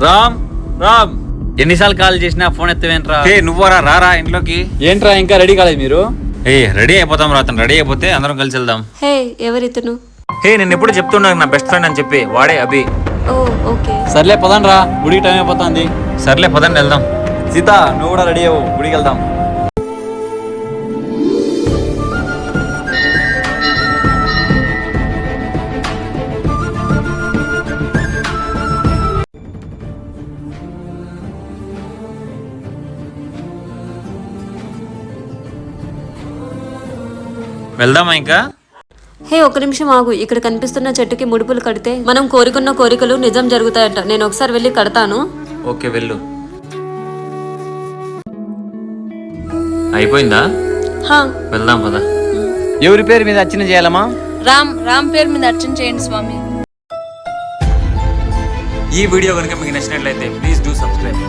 రామ్ రామ్ ఎన్నిసార్లు కాల్ చేసినా ఫోన్ ఎత్తవేంట్రా? ఏ నువ్వరా రారా ఇంట్లోకి. ఏంట్రా ఇంకా రెడీ కాలేదు మీరు? ఏ రెడీ అయిపోతాం రా, అతను రెడీ అయిపోతే అందరం కలిసి వెళ్దాం. హే ఎవరితను? హే నేను ఎప్పుడు చెప్తున్నాను నా బెస్ట్ ఫ్రెండ్ అని చెప్పి, వాడే అభి. ఓ ఓకే. సర్లే పదండ్రా, గుడికి టైం అయిపోతుంది. సర్లే పదండి వెళ్దాం. సీత నువ్వు కూడా రెడీ అవ్వు, గుడికి వెళ్దాం. వెళ్దామా ఇంకా? హే ఒక నిమిషం ఆగు. ఇక్కడ కనిపిస్తున్న చెట్టుకి ముడుపులు కడితే మనం కోరుకున్న కోరికలు నిజం జరుగుతాయంట. నేను ఒకసారి వెళ్ళి కడతాను. ఓకే వెళ్ళు. అయిపోయిందా? హా. వెళ్దాం పద. ఎవరి పేరు మీద అర్చన చేయాలమ్మా? రామ్ పేరు మీద అర్చన చేయండి స్వామి. ఈ వీడియో కనుక మీకు నచ్చినట్లయితే ప్లీజ్ డూ సబ్స్క్రైబ్.